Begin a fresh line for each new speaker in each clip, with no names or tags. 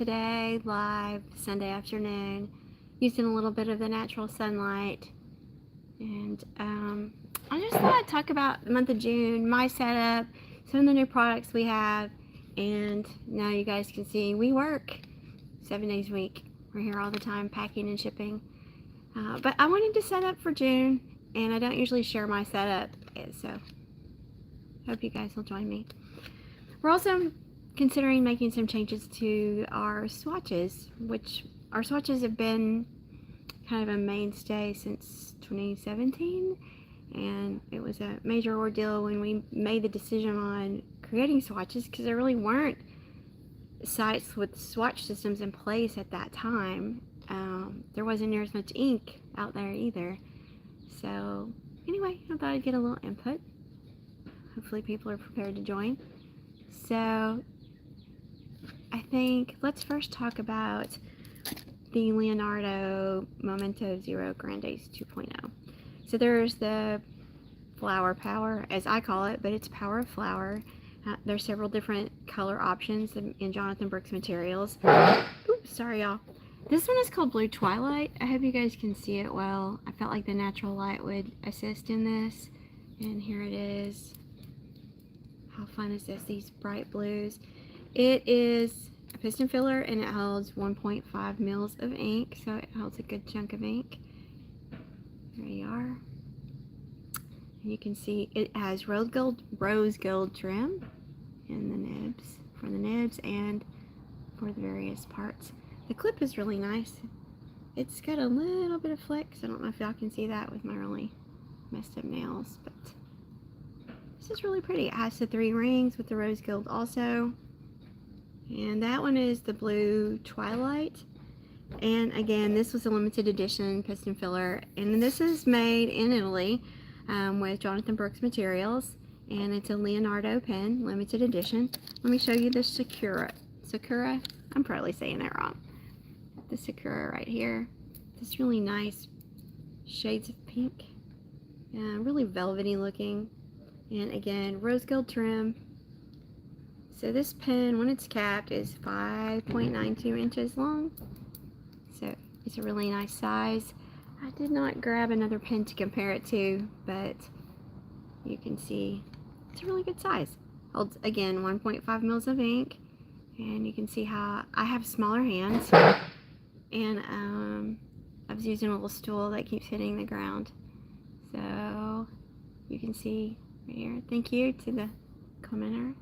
today, live Sunday afternoon, using a little bit of the natural sunlight. And I just thought I'd talk about the month of June, my setup, some of the new products we have, and now you guys can see we work 7 days a week. We're here all the time packing and shipping. But I wanted to set up for June, and I don't usually share my setup, so hope you guys will join me. We're also considering making some changes to our swatches, which our swatches have been kind of a mainstay since 2017, and it was a major ordeal when we made the decision on creating swatches because there really weren't sites with swatch systems in place at that time. There wasn't near as much ink out there either. So anyway, I thought I'd get a little input. Hopefully people are prepared to join. So I think let's first talk about the Leonardo Momento Zero Grandes 2.0. So there's the flower power, as I call it, but it's power of flower. There's several different color options in Jonathan Brooks materials. Oops, sorry y'all. This one is called Blue Twilight. I hope you guys can see it well. I felt like the natural light would assist in this. And here it is. How fun is this? These bright blues. It is a piston filler and it holds 1.5 mils of ink, so it holds a good chunk of ink. There you are. And you can see it has rose gold trim in the nibs, for the nibs and for the various parts. The clip is really nice. It's got a little bit of flex. I don't know if y'all can see that with my really messed up nails, but this is really pretty. It has the 3 rings with the rose gold also. And that one is the Blue Twilight. And again, this was a limited edition piston filler. And this is made in Italy with Jonathan Brooks materials. And it's a Leonardo pen, limited edition. Let me show you the Sakura. Sakura? I'm probably saying that wrong. The Sakura right here. This really nice shades of pink. Really velvety looking. And again, rose gold trim. So this pen, when it's capped, is 5.92 inches long. So it's a really nice size. I did not grab another pen to compare it to, but you can see it's a really good size. Holds, again, 1.5 mils of ink. And you can see how I have smaller hands. And I was using a little stool that keeps hitting the ground. So you can see right here. Thank you to the commenter.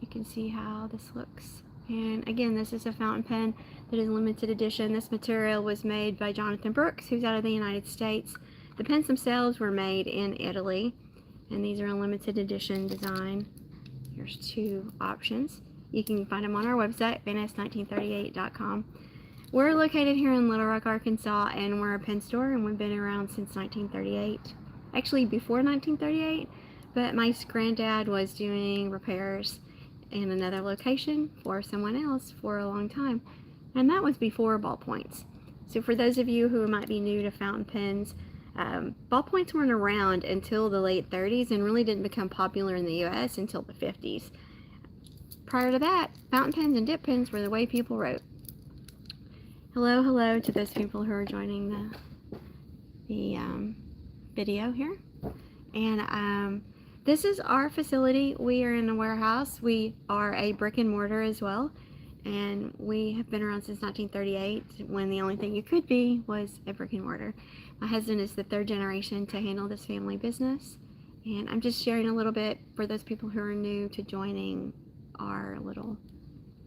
You can see how this looks. And again, this is a fountain pen that is limited edition. This material was made by Jonathan Brooks, who's out of the United States. The pens themselves were made in Italy, and these are a limited edition design. Here's 2 options. You can find them on our website, venice1938.com. We're located here in Little Rock, Arkansas, and we're a pen store, and we've been around since 1938. Actually, before 1938, but my granddad was doing repairs in another location for someone else for a long time, and that was before ballpoints. So for those of you who might be new to fountain pens, ballpoints weren't around until the late 30s and really didn't become popular in the US until the 50s. Prior to that, fountain pens and dip pens were the way people wrote. Hello to those people who are joining the video here. And this is our facility. We are in a warehouse. We are a brick and mortar as well. And we have been around since 1938, when the only thing you could be was a brick and mortar. My husband is the 3rd generation to handle this family business. And I'm just sharing a little bit for those people who are new to joining our little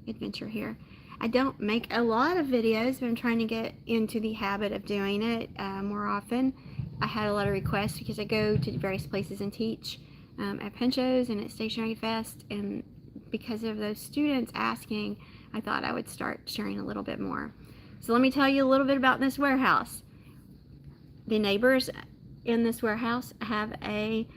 adventure here. I don't make a lot of videos, but I'm trying to get into the habit of doing it more often. I had a lot of requests because I go to various places and teach at pen shows and at Stationery Fest, and because of those students asking, I thought I would start sharing a little bit more. So let me tell you a little bit about this warehouse. The neighbors in this warehouse have a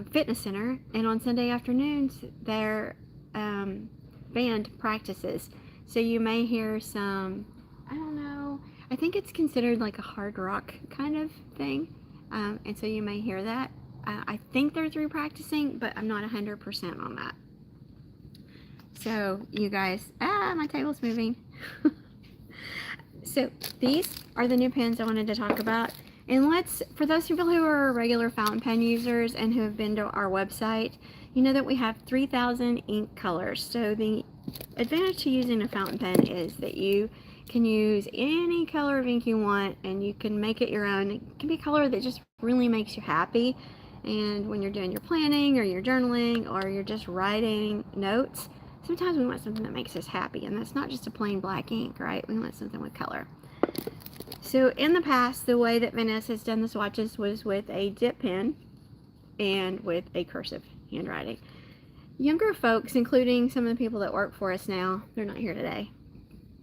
fitness center, and on Sunday afternoons their band practices. So you may hear some, I don't know, I think it's considered like a hard rock kind of thing, and so you may hear that. I think they're through practicing, but I'm not 100% on that. So you guys, my table's moving. So these are the new pens I wanted to talk about. And for those people who are regular fountain pen users and who have been to our website, you know that we have 3,000 ink colors. So the advantage to using a fountain pen is that you can use any color of ink you want and you can make it your own. It can be a color that just really makes you happy. And when you're doing your planning or your journaling or you're just writing notes, sometimes we want something that makes us happy, and that's not just a plain black ink, right? We want something with color. So in the past, the way that Vanessa has done the swatches was with a dip pen and with a cursive handwriting. Younger folks, including some of the people that work for us now, they're not here today,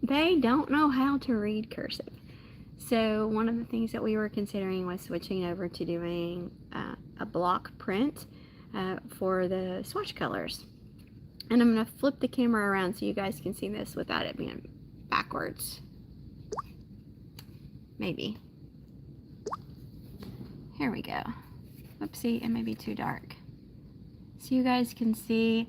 they don't know how to read cursive. So one of the things that we were considering was switching over to doing a block print for the swatch colors. And I'm going to flip the camera around so you guys can see this without it being backwards. Maybe. Here we go. Oopsie, it may be too dark. So you guys can see,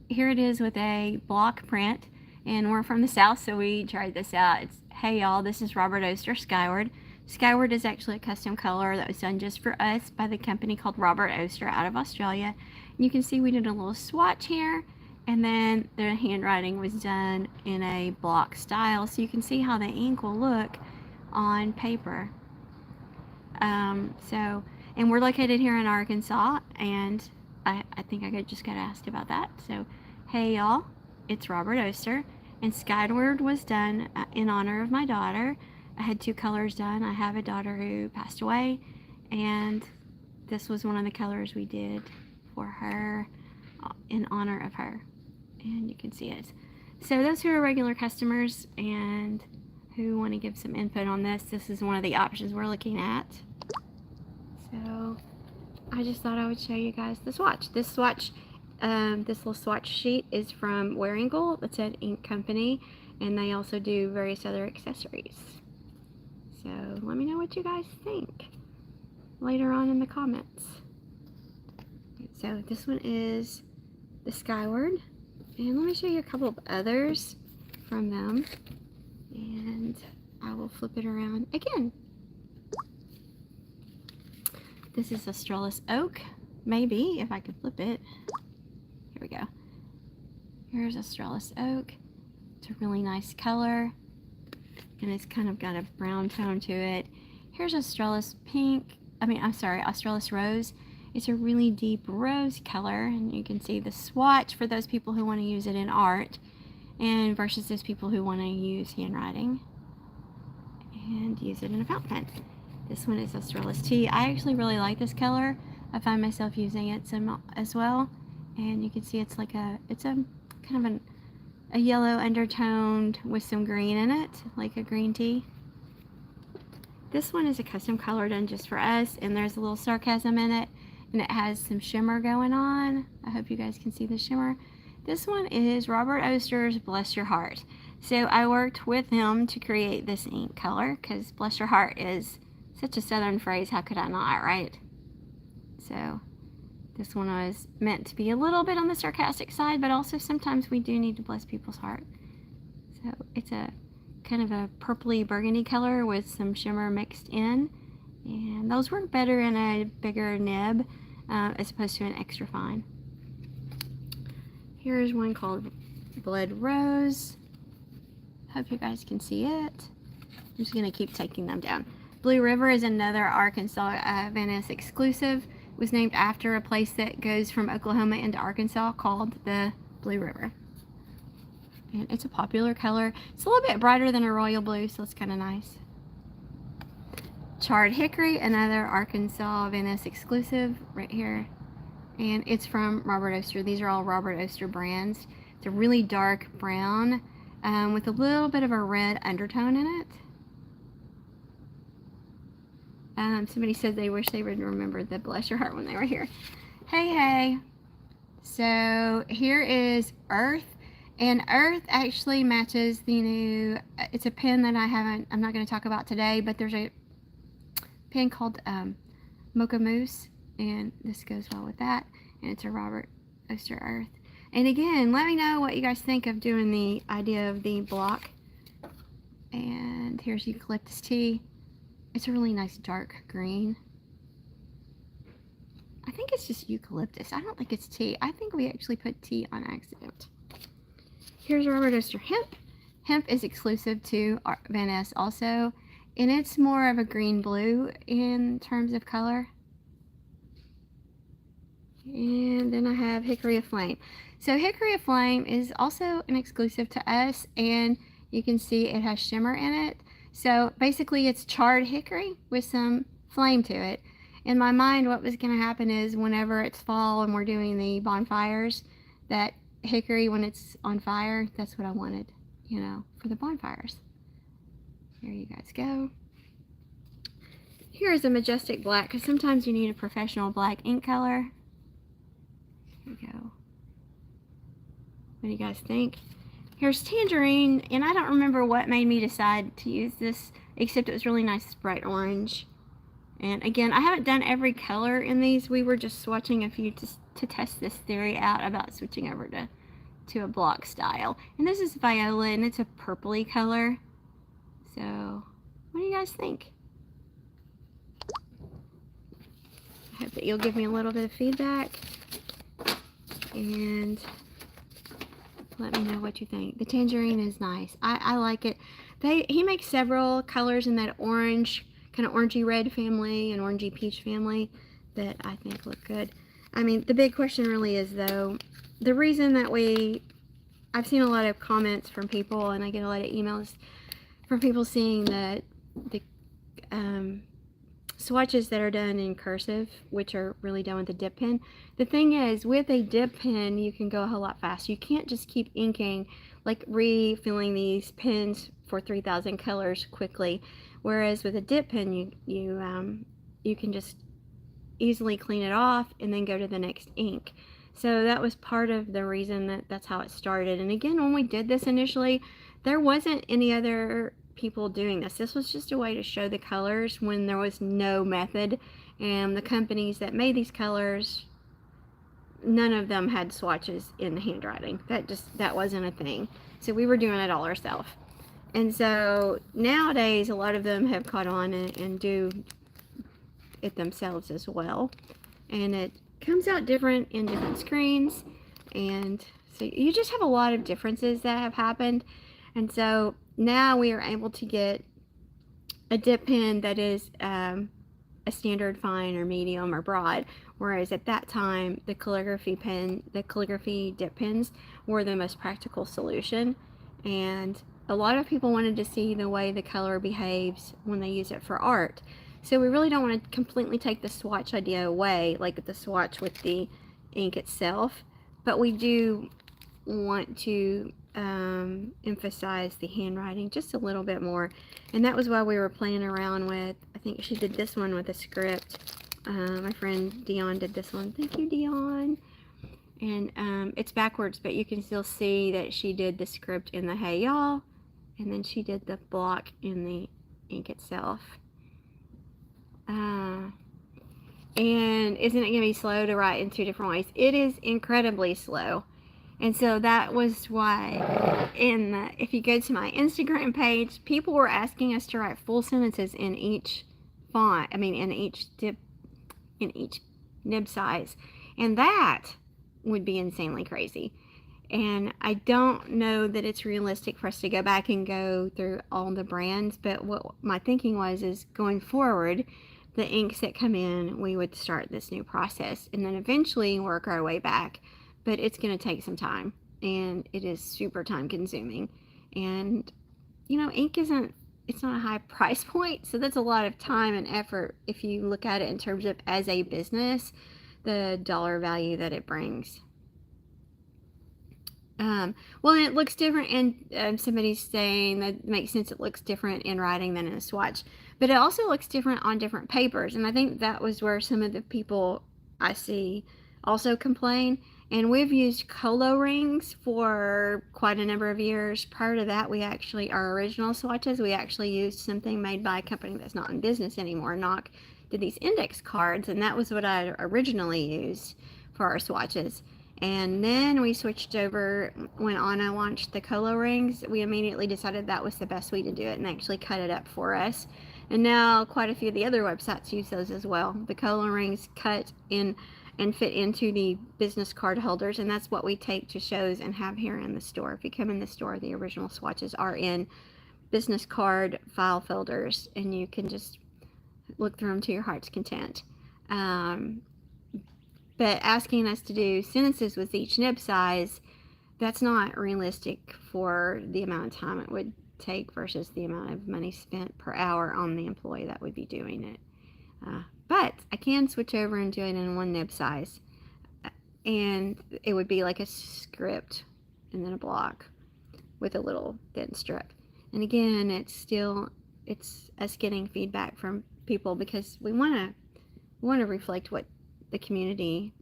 here it is with a block print. And we're from the South, so we tried this out. It's, hey y'all, this is Robert Oster Skyward. Skyward is actually a custom color that was done just for us by the company called Robert Oster out of Australia. And you can see we did a little swatch here. And then the handwriting was done in a block style, so you can see how the ink will look on paper. And we're located here in Arkansas, and I think I just got asked about that. So, hey y'all, it's Robert Oster, and Skyward was done in honor of my daughter. I had 2 colors done. I have a daughter who passed away, and this was one of the colors we did for her in honor of her. And you can see it. So those who are regular customers and who want to give some input on this, this is one of the options we're looking at. So I just thought I would show you guys the swatch. This swatch, this little swatch sheet is from Wearingle. It's an ink company, and they also do various other accessories. So let me know what you guys think later on in the comments. So this one is the Skyward. And let me show you a couple of others from them. And I will flip it around again. This is Australis Oak. Maybe, if I could flip it. Here we go. Here's Australis Oak. It's a really nice color. And it's kind of got a brown tone to it. Here's Australis Australis Rose. It's a really deep rose color, and you can see the swatch for those people who want to use it in art and versus those people who want to use handwriting and use it in a fountain pen. This one is Australis Tea. I actually really like this color. I find myself using it some as well, and you can see it's a kind of a yellow undertoned with some green in it, like a green tea. This one is a custom color done just for us, and there's a little sarcasm in it. And it has some shimmer going on. I hope you guys can see the shimmer. This one is Robert Oster's Bless Your Heart. So I worked with him to create this ink color because Bless Your Heart is such a southern phrase. How could I not, right? So this one was meant to be a little bit on the sarcastic side, but also sometimes we do need to bless people's heart. So it's a kind of a purpley burgundy color with some shimmer mixed in. And those work better in a bigger nib as opposed to an extra fine. Here's one called Blood Rose. Hope you guys can see it. I'm just going to keep taking them down. Blue River is another Arkansas Vanessa exclusive. It was named after a place that goes from Oklahoma into Arkansas called the Blue River. And it's a popular color. It's a little bit brighter than a royal blue, so it's kind of nice. Charred Hickory, another Arkansas Vanessa exclusive right here. And it's from Robert Oster. These are all Robert Oster brands. It's a really dark brown with a little bit of a red undertone in it. Somebody said they wish they would remember the Bless Your Heart when they were here. Hey. So here is Earth. And Earth actually matches the new, it's a pen that I'm not going to talk about today, but there's a pen called Mocha Mousse, and this goes well with that, and it's a Robert Oster Earth. And again, let me know what you guys think of doing the idea of the block. And here's eucalyptus tea. It's a really nice dark green. I think it's just eucalyptus. I don't think it's tea. I think we actually put tea on accident. Here's rubber duster hemp. Hemp is exclusive to Van Ness also, and it's more of a green blue in terms of color. And then I have Hickory Aflame. So Hickory Aflame is also an exclusive to us, and you can see it has shimmer in it. So basically it's charred hickory with some flame to it. In my mind, what was going to happen is whenever it's fall and we're doing the bonfires, that hickory, when it's on fire, that's what I wanted, you know, for the bonfires. There you guys go. Here is a majestic black, because sometimes you need a professional black ink color. Here we go. What do you guys think? Here's tangerine, and I don't remember what made me decide to use this, except it was really nice bright orange. And again, I haven't done every color in these. We were just swatching a few to test this theory out about switching over to a block style. And this is viola, and it's a purpley color. So, what do you guys think? I hope that you'll give me a little bit of feedback and let me know what you think. The tangerine is nice. I like it. He makes several colors in that orange, kind of orangey red family and orangey peach family that I think look good. I mean, the big question really is, though, the reason that I've seen a lot of comments from people, and I get a lot of emails from people seeing that the swatches that are done in cursive, which are really done with a dip pen. The thing is, with a dip pen, you can go a whole lot faster. You can't just keep inking, like refilling these pens for 3,000 colors quickly. Whereas with a dip pen, you can just easily clean it off and then go to the next ink. So that was part of the reason that's how it started. And again, when we did this initially, there wasn't any other people doing this. This was just a way to show the colors when there was no method, and the companies that made these colors, none of them had swatches in the handwriting. That wasn't a thing. So we were doing it all ourselves. And so nowadays a lot of them have caught on and do it themselves as well, and it comes out different in different screens, and so you just have a lot of differences that have happened. And so now we are able to get a dip pen that is a standard fine or medium or broad, whereas at that time the calligraphy dip pens were the most practical solution. And a lot of people wanted to see the way the color behaves when they use it for art. So we really don't want to completely take the swatch idea away, like the swatch with the ink itself, but we do want to emphasize the handwriting just a little bit more. And that was why we were playing around with, I think she did this one with a script. My friend Dion did this one. Thank you, Dion. And it's backwards, but you can still see that she did the script in the Hey Y'all, and then she did the block in the ink itself. And isn't it going to be slow to write in two different ways? It is incredibly slow. And so that was why if you go to my Instagram page, people were asking us to write full sentences in each font, in each nib size. And that would be insanely crazy. And I don't know that it's realistic for us to go back and go through all the brands, but what my thinking was is going forward, the inks that come in, we would start this new process and then eventually work our way back. But it's going to take some time, and it is super time consuming. And ink it's not a high price point, so that's a lot of time and effort if you look at it in terms of as a business, the dollar value that it brings. Well, and it looks different, and somebody's saying that makes sense. It looks different in writing than in a swatch, but it also looks different on different papers. And I think that was where some of the people I see also complain. And we've used colo rings for quite a number of years. Prior to that, our original swatches, we actually used something made by a company that's not in business anymore. Knock did these index cards, and that was what I originally used for our swatches. And then we switched over when Anna launched the Colo rings. We immediately decided that was the best way to do it and actually cut it up for us. And now quite a few of the other websites use those as well. The Colo rings cut in and fit into the business card holders, and that's what we take to shows and have here in the store. If you come in the store, the original swatches are in business card file folders, and you can just look through them to your heart's content. But asking us to do sentences with each nib size, that's not realistic for the amount of time it would take versus the amount of money spent per hour on the employee that would be doing it. But I can switch over and do it in one nib size, and it would be like a script and then a block with a little thin strip. And again, it's us getting feedback from people because we want to reflect what the community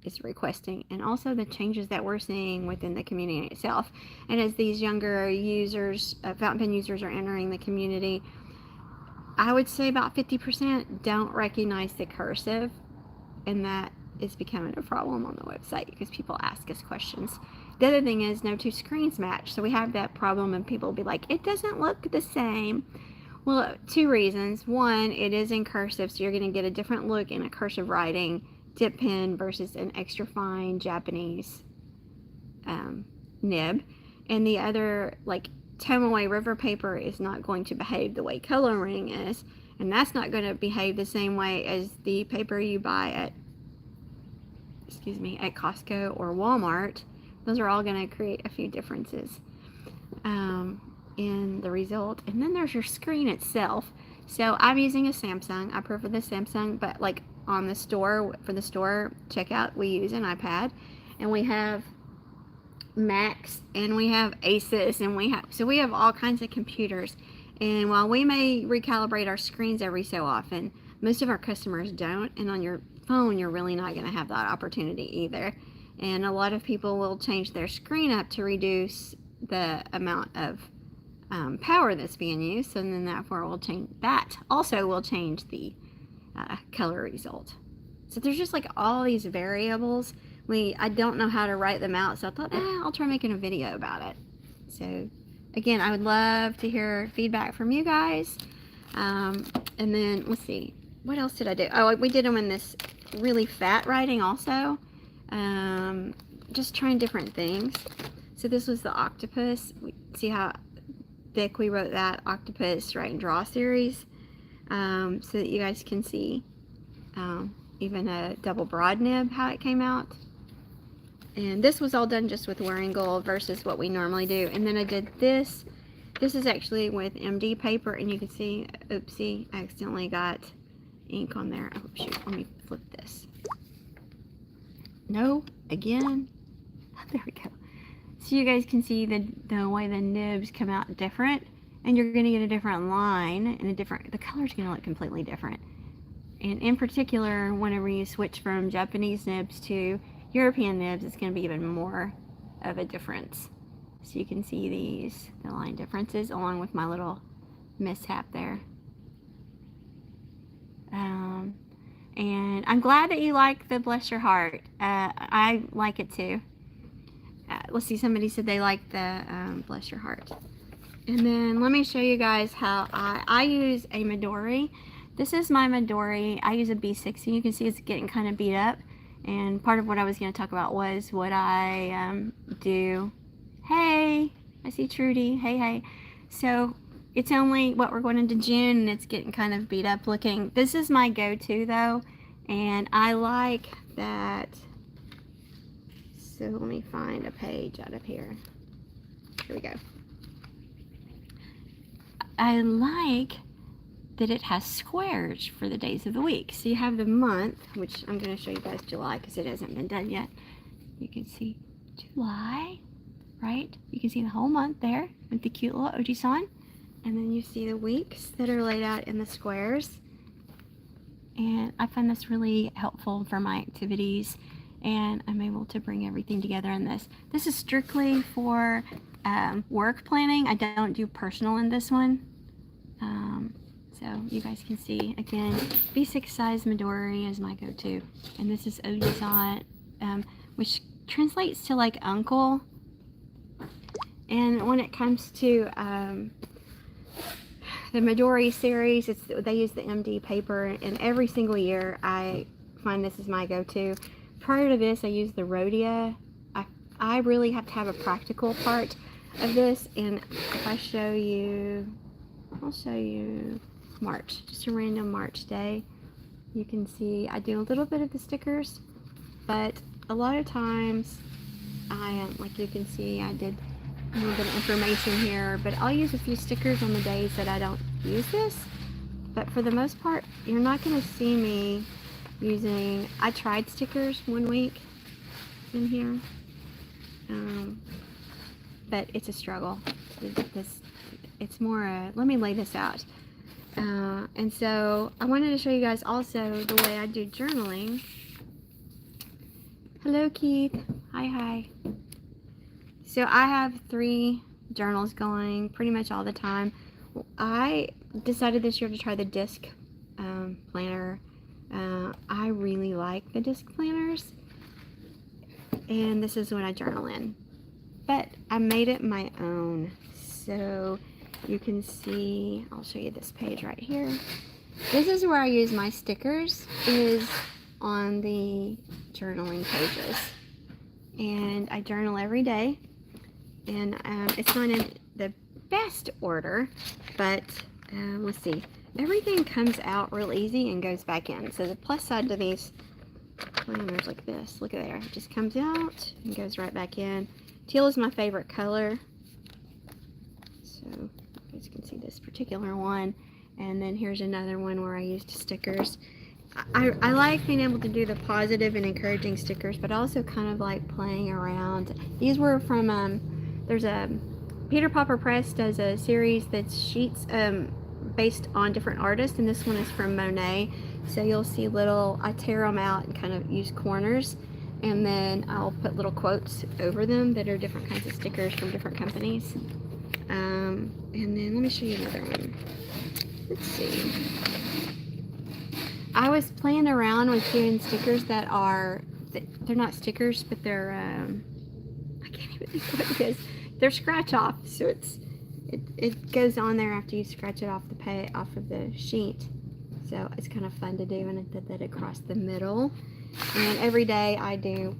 is requesting, and also the changes that we're seeing within the community itself. And as these younger users, fountain pen users, are entering the community, I would say about 50% don't recognize the cursive, and that is becoming a problem on the website because people ask us questions. The other thing is no two screens match, so we have that problem, and people will be like, it doesn't look the same. Well, two reasons. One, it is in cursive, so you're going to get a different look in a cursive writing dip pen versus an extra fine Japanese nib. And the other, like, Tomoe river paper is not going to behave the way Colo ring is, and that's not going to behave the same way as the paper you buy at Costco or Walmart. Those are all going to create a few differences in the result. And then there's your screen itself. So I'm using a Samsung. I prefer the Samsung, but like on the store, for the store checkout, we use an iPad, and we have Macs, and we have Asus, and we have all kinds of computers. And while we may recalibrate our screens every so often, most of our customers don't, and on your phone you're really not going to have that opportunity either. And a lot of people will change their screen up to reduce the amount of power that's being used, and then therefore will change the color result. So there's just like all these variables. I don't know how to write them out, so I thought, I'll try making a video about it. So again, I would love to hear feedback from you guys. And then let's see, what else did I do? Oh, we did them in this really fat writing also. Just trying different things. So this was the octopus. See how thick we wrote that octopus write and draw series, so that you guys can see even a double broad nib how it came out. And this was all done just with wearing gold versus what we normally do. And then I did this. This is actually with MD paper, and you can see, oopsie, I accidentally got ink on there. Oh shoot, let me flip this. No, again. There we go. So you guys can see the way the nibs come out different, and you're going to get a different line and the color's going to look completely different. And in particular, whenever you switch from Japanese nibs to European nibs, it's going to be even more of a difference. So you can see the line differences along with my little mishap there. And I'm glad that you like the Bless Your Heart. I like it too. Let's see, somebody said they like the Bless Your Heart. And then let me show you guys how I use a Midori. This is my Midori. I use a B60. You can see it's getting kind of beat up. And part of what I was going to talk about was what I do. Hey, I see Trudy. Hey. So it's only we're going into June, and it's getting kind of beat up looking. This is my go-to though, and I like that. So let me find a page out of here. Here we go. I like that it has squares for the days of the week. So you have the month, which I'm going to show you guys July because it hasn't been done yet. You can see July, right? You can see the whole month there with the cute little Oji-san. And then you see the weeks that are laid out in the squares. And I find this really helpful for my activities, and I'm able to bring everything together in this. This is strictly for work planning. I don't do personal in this one. So you guys can see, again, B6 size Midori is my go-to. And this is Ojizant, which translates to like uncle. And when it comes to the Midori series, they use the MD paper, and every single year I find this is my go-to. Prior to this, I used the Rhodia. I really have to have a practical part of this, and if I show you, I'll show you March, just a random March day. You can see I do a little bit of the stickers, but a lot of times like you can see I did a little bit of information here, but I'll use a few stickers on the days that I don't use this. But for the most part, you're not going to see me using, I tried stickers one week in here, but it's a struggle. It's more, let me lay this out. And so I wanted to show you guys also the way I do journaling. Hello, Keith. Hi. So I have 3 journals going pretty much all the time. I decided this year to try the disc planner. I really like the disc planners, and this is what I journal in. But I made it my own. So you can see, I'll show you this page right here. This is where I use my stickers, is on the journaling pages. And I journal every day. And it's not in the best order, but let's see. Everything comes out real easy and goes back in. So the plus side to these planners like this, look at there. It just comes out and goes right back in. Teal is my favorite color. So you guys can see this particular one. And then here's another one where I used stickers. I like being able to do the positive and encouraging stickers, but also kind of like playing around. These were from, there's a, Peter Popper Press does a series that's sheets based on different artists, and this one is from Monet. So you'll see little, I tear them out and kind of use corners, and then I'll put little quotes over them that are different kinds of stickers from different companies. And then let me show you another one. Let's see. I was playing around with doing stickers that are, they're not stickers, but they're, I can't even think what it is. They're scratch off, so it goes on there after you scratch it off the sheet. So it's kind of fun to do, and I did that across the middle. And every day I do,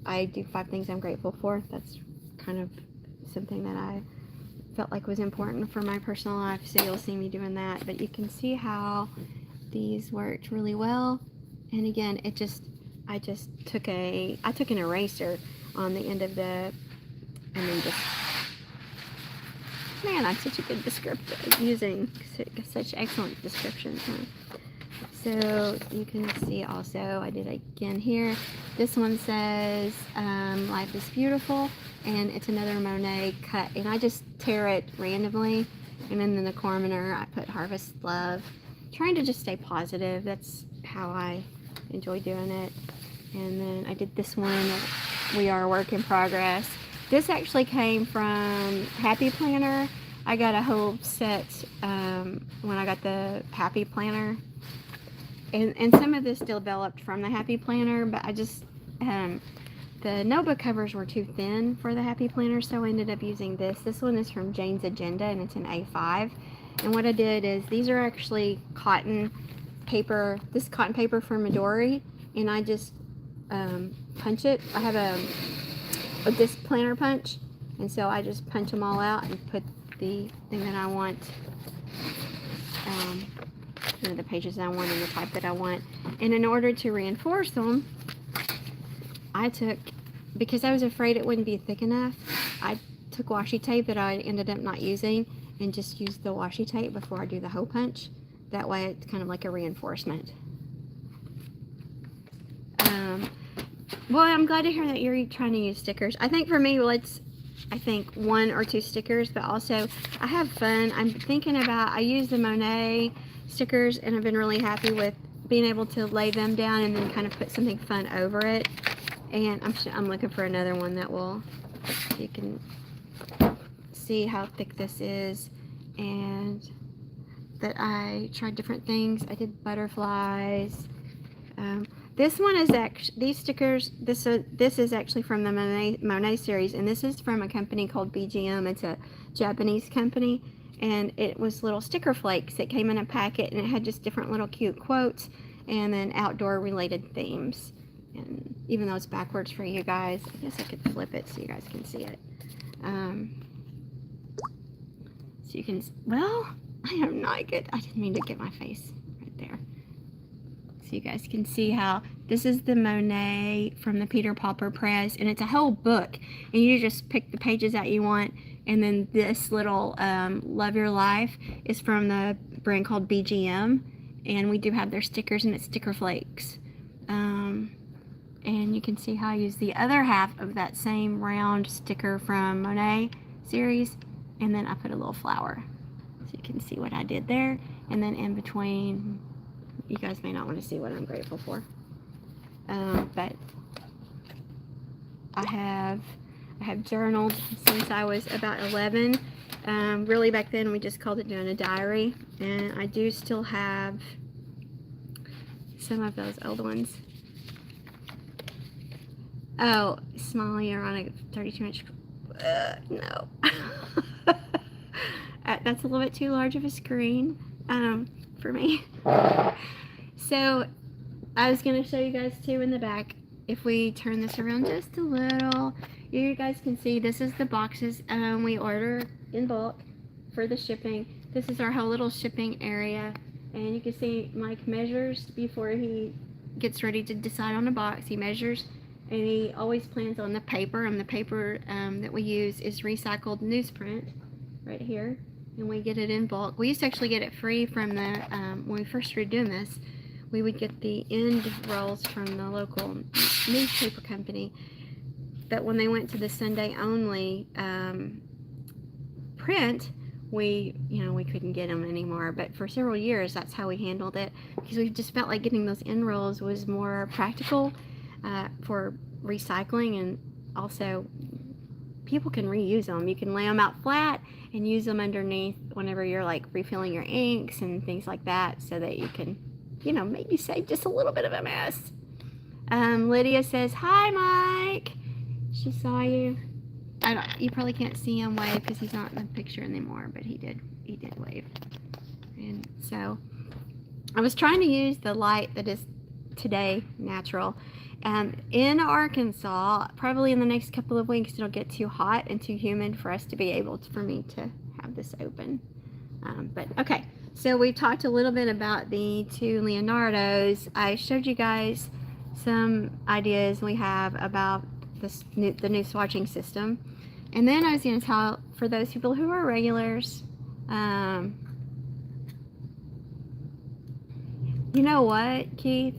I do 5 things I'm grateful for. That's kind of something that I felt like was important for my personal life, so you'll see me doing that. But you can see how these worked really well. And again, I just took an eraser on the end of the, and then just, man, I'm such a good descriptor, using such excellent descriptions, huh? So you can see also, I did again here. This one says, life is beautiful, and it's another Monet cut, and I just tear it randomly. And then in the corner, I put harvest love, trying to just stay positive. That's how I enjoy doing it. And then I did this one, we are a work in progress. This actually came from Happy Planner. I got a whole set when I got the Happy Planner. And some of this developed from the Happy Planner, but I just, the notebook covers were too thin for the Happy Planner, so I ended up using this. This one is from Jane's Agenda, and it's an A5. And what I did is, these are actually cotton paper, this cotton paper from Midori, and I just punch it. I have a disc planner punch, and so I just punch them all out and put the thing that I want, the pages that I want and the type that I want. And in order to reinforce them, I took, because I was afraid it wouldn't be thick enough, I took washi tape that I ended up not using, and just use the washi tape before I do the hole punch. That way it's kind of like a reinforcement. Well, I'm glad to hear that you're trying to use stickers. I think for me, I think 1 or 2 stickers, but also I have fun. I'm thinking about, I use the Monet stickers, and I've been really happy with being able to lay them down and then kind of put something fun over it. And I'm looking for another one that will, you can see how thick this is. And that I tried different things. I did butterflies. This one is actually, these stickers, this is actually from the Monet series, and this is from a company called BGM. It's a Japanese company, and it was little sticker flakes that came in a packet, and it had just different little cute quotes and then outdoor related themes. And even though it's backwards for you guys, I guess I could flip it so you guys can see it. So you can, well, I am not good. I didn't mean to get my face right there. So you guys can see how this is the Monet from the Peter Popper Press, and it's a whole book, and you just pick the pages that you want. And then this little Love Your Life is from the brand called BGM, and we do have their stickers, and it's sticker flakes. And you can see how I use the other half of that same round sticker from Monet series, and then I put a little flower. So you can see what I did there, and then in between, you guys may not want to see what I'm grateful for, but I have journaled since I was about 11. Really back then we just called it doing a diary, and I do still have some of those old ones. Oh, Smiley, you're on a 32-inch. No. That's a little bit too large of a screen for me. So I was going to show you guys too in the back. If we turn this around just a little, you guys can see this is the boxes we order in bulk for the shipping. This is our whole little shipping area, and you can see Mike measures before he gets ready to decide on a box. He measures, and he always plans on the paper, and the paper that we use is recycled newsprint right here, and we get it in bulk. We used to actually get it free from the when we first started doing this. We would get the end rolls from the local newspaper company, but when they went to the Sunday only print, we couldn't get them anymore. But for several years, that's how we handled it, because we just felt like getting those end rolls was more practical for recycling, and also people can reuse them. You can lay them out flat and use them underneath whenever you're like refilling your inks and things like that, so that you can, maybe save just a little bit of a mess. Lydia says, "Hi, Mike." She saw you. You probably can't see him wave because he's not in the picture anymore, but he did wave. And so I was trying to use the light that is today natural. In Arkansas, probably in the next couple of weeks, it'll get too hot and too humid for us to be able for me to have this open. But okay, so we talked a little bit about the two Leonardos. I showed you guys some ideas we have about the new swatching system. And then I was going to tell, for those people who are regulars, you know what, Keith?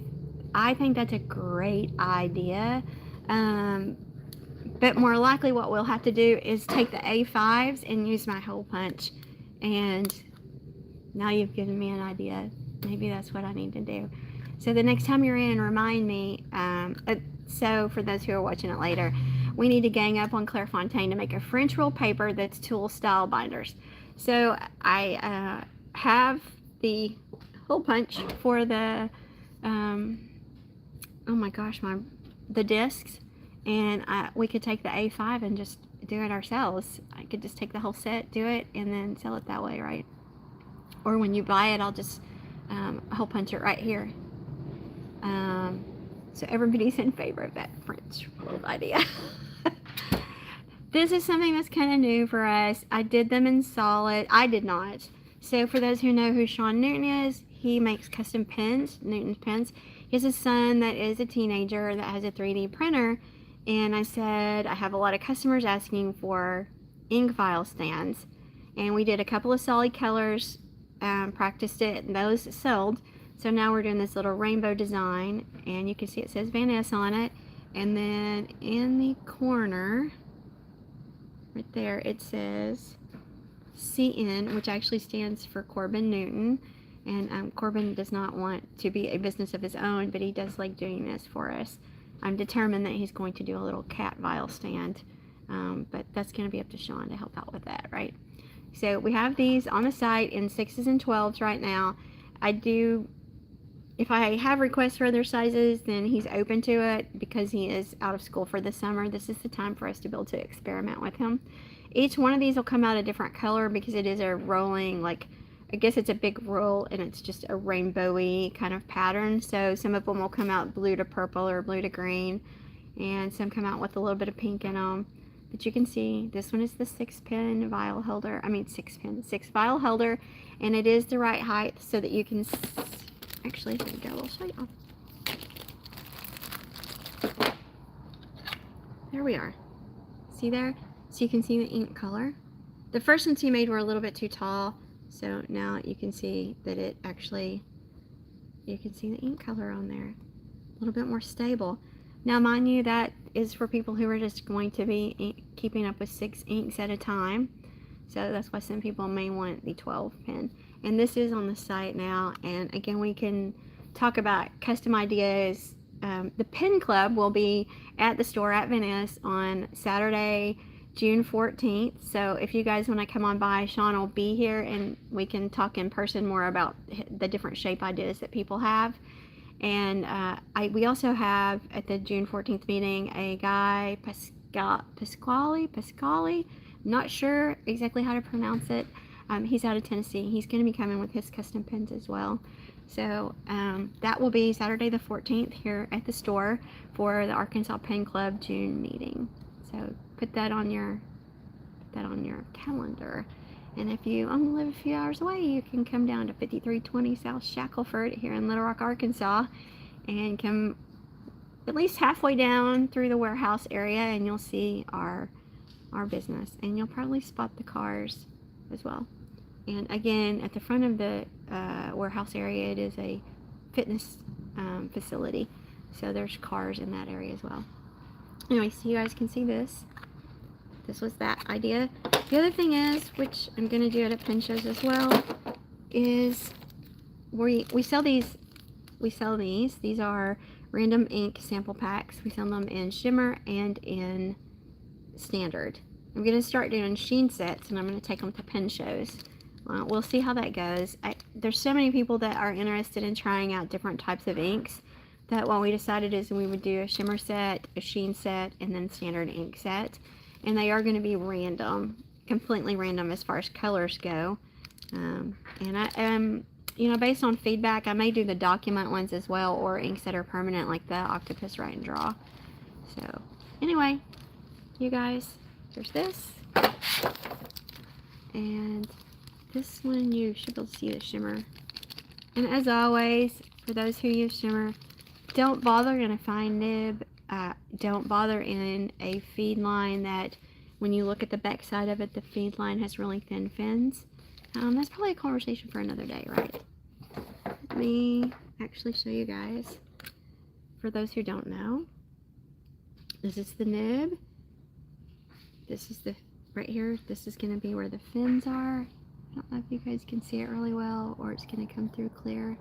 I think that's a great idea. But more likely what we'll have to do is take the A5s and use my hole punch. And now you've given me an idea. Maybe that's what I need to do. So the next time you're in, remind me. So for those who are watching it later, we need to gang up on Clairefontaine to make a French roll paper that's tool style binders. So I have the hole punch for the oh my gosh, the discs, and we could take the A5 and just do it ourselves. I could just take the whole set, do it, and then sell it that way, right? Or when you buy it, I'll just hole punch it right here. So everybody's in favor of that French roll idea. This is something that's kind of new for us. I did them in solid. I did not. So for those who know who Sean Newton is, he makes custom pens, Newton pens. He has a son that is a teenager that has a 3D printer, and I said I have a lot of customers asking for ink vial stands, and we did a couple of solid colors, practiced it, and those sold. So now we're doing this little rainbow design, and you can see it says Van Ness on it, and then in the corner right there it says CN, which actually stands for Corbin Newton. And Corbin does not want to be a business of his own, but he does like doing this for us. I'm determined that he's going to do a little cat vial stand, but that's going to be up to Sean to help out with that, right? So we have these on the site in 6s and 12s right now. If I have requests for other sizes, then he's open to it because he is out of school for the summer. This is the time for us to be able to experiment with him. Each one of these will come out a different color because it is a rolling, like, I guess it's a big roll and it's just a rainbowy kind of pattern. So some of them will come out blue to purple or blue to green, and some come out with a little bit of pink in them. But you can see this one is the 6 vial holder, six vial holder, and it is the right height so that you can, actually, there you go, I'll show you. There we are. See there? So you can see the ink color. The first ones he made were a little bit too tall, so now you can see that it actually, you can see the ink color on there. A little bit more stable. Now, mind you, that is for people who are just going to be keeping up with 6 inks at a time. So that's why some people may want the 12 pen. And this is on the site now. And again, we can talk about custom ideas. The pen club will be at the store at Venice on Saturday, June 14th. So if you guys want to come on by, Sean will be here and we can talk in person more about the different shape ideas that people have. And we also have at the June 14th meeting a guy, Pasquale, not sure exactly how to pronounce it. He's out of Tennessee. He's going to be coming with his custom pens as well. So that will be Saturday the 14th here at the store for the Arkansas Pen Club June meeting. So put that on your calendar. And if you only live a few hours away, you can come down to 5320 South Shackelford here in Little Rock, Arkansas, and come at least halfway down through the warehouse area, and you'll see our business, and you'll probably spot the cars as well. And again, at the front of the warehouse area, it is a fitness facility, so there's cars in that area as well. Anyway, so you guys can see this. This was that idea. The other thing is, which I'm going to do at pen shows as well, is we sell these. These are random ink sample packs. We sell them in shimmer and in standard. I'm going to start doing sheen sets, and I'm going to take them to pen shows. We'll see how that goes. There's so many people that are interested in trying out different types of inks that what we decided is we would do a shimmer set, a sheen set, and then standard ink set. And they are going to be random, completely random as far as colors go. And I am, based on feedback, I may do the document ones as well, or inks that are permanent, like the octopus write and draw. So anyway, you guys, there's this. And this one, you should be able to see the shimmer. And as always, for those who use shimmer, don't bother in a fine nib. Don't bother in a feed line that when you look at the back side of it, the feed line has really thin fins. That's probably a conversation for another day, right? Let me actually show you guys. For those who don't know, this is the nib. This is right here. This is going to be where the fins are. I don't know if you guys can see it really well, or it's going to come through clear.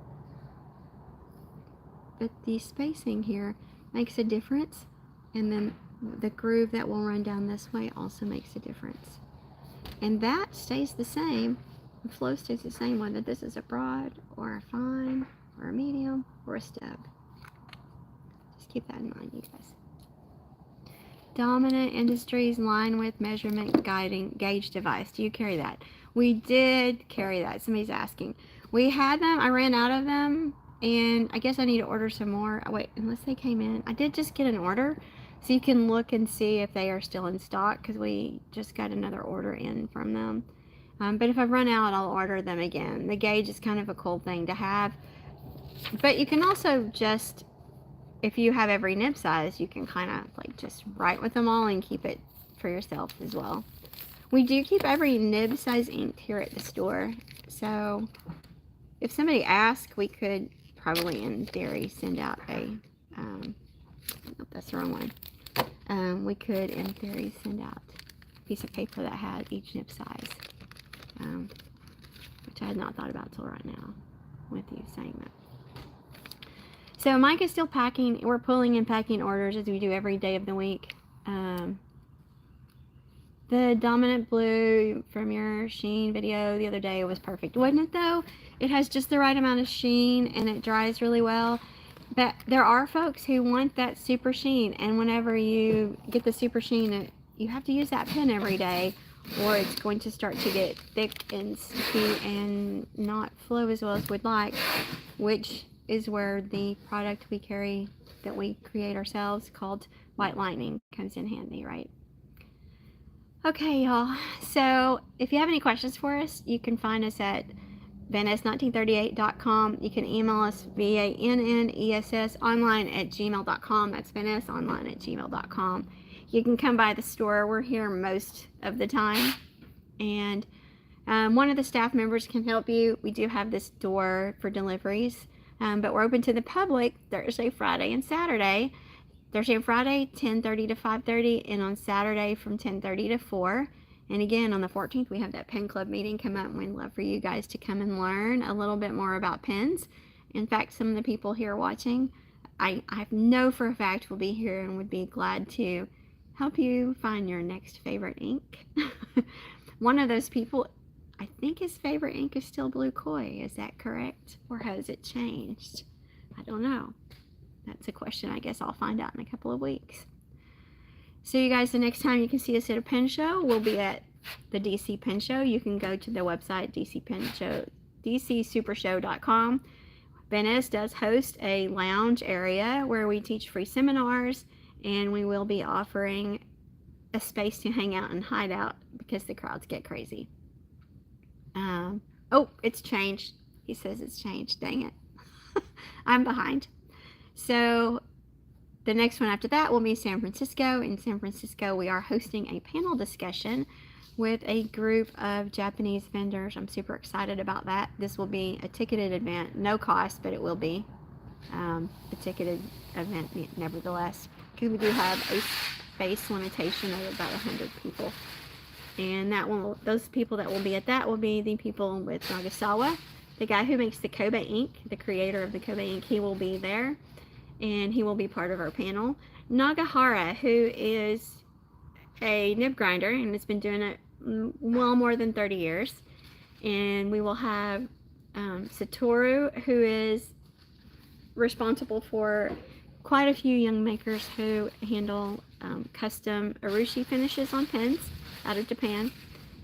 But the spacing here makes a difference, and then the groove that will run down this way also makes a difference. And that stays the same. The flow stays the same whether this is a broad or a fine or a medium or a stub. Just keep that in mind, you guys. Dominant Industries line width measurement guiding gauge device. Do you carry that? We did carry that. Somebody's asking. We had them. I ran out of them, and I guess I need to order some more. Oh, wait, unless they came in. I did just get an order, so you can look and see if they are still in stock, because we just got another order in from them. But if I run out, I'll order them again. The gauge is kind of a cool thing to have. But you can also just, if you have every nib size, you can kind of like just write with them all and keep it for yourself as well. We do keep every nib size inked here at the store. So if somebody asks, we could probably in theory send out a, nope, that's the wrong one. We could in theory send out a piece of paper that had each nib size. Which I had not thought about till right now with you saying that. So Mike is still packing. We're pulling and packing orders as we do every day of the week. The dominant blue from your sheen video the other day was perfect, wasn't it though? It has just the right amount of sheen and it dries really well. But there are folks who want that super sheen, and whenever you get the super sheen, you have to use that pen every day, or it's going to start to get thick and sticky and not flow as well as we'd like, which is where the product we carry that we create ourselves called White Lightning comes in handy, right? Okay, y'all. So if you have any questions for us, you can find us at venice1938.com. You can email us vannessonline@gmail.com. That's vannessonline@gmail.com. You can come by the store. We're here most of the time. And one of the staff members can help you. We do have this door for deliveries, but we're open to the public Thursday, Friday, and Saturday. Thursday and Friday, 10:30 to 5:30, and on Saturday from 10:30 to 4. And again, on the 14th, we have that pen club meeting come up, and we'd love for you guys to come and learn a little bit more about pens. In fact, some of the people here watching, I know for a fact will be here and would be glad to help you find your next favorite ink. One of those people, I think his favorite ink is still Blue Koi. Is that correct? Or has it changed? I don't know. That's a question I guess I'll find out in a couple of weeks. So you guys, the next time you can see us at a pen show, we'll be at the DC Pen Show. You can go to the website dcsupershow.com. Venice does host a lounge area where we teach free seminars, and we will be offering a space to hang out and hide out because the crowds get crazy. Oh, it's changed. He says it's changed. Dang it. I'm behind. So the next one after that will be San Francisco. In San Francisco, we are hosting a panel discussion with a group of Japanese vendors. I'm super excited about that. This will be a ticketed event, no cost, but it will be a ticketed event nevertheless, because we do have a space limitation of about 100 people. And those people that will be at that will be the people with Nagasawa. The guy who makes the Kobe ink, the creator of the Kobe ink, he will be there, and he will be part of our panel. Nagahara, who is a nib grinder and has been doing it well more than 30 years. And we will have Satoru, who is responsible for quite a few young makers who handle custom urushi finishes on pens out of Japan.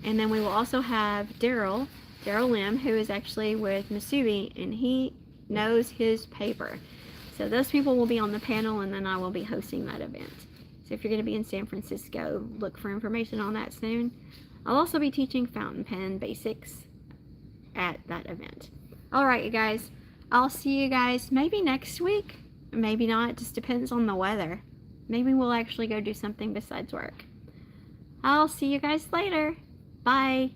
And then we will also have Daryl Lim, who is actually with Masubi, and he knows his paper. So those people will be on the panel, and then I will be hosting that event. So if you're going to be in San Francisco, look for information on that soon. I'll also be teaching fountain pen basics at that event. All right, you guys. I'll see you guys maybe next week. Maybe not. It just depends on the weather. Maybe we'll actually go do something besides work. I'll see you guys later. Bye.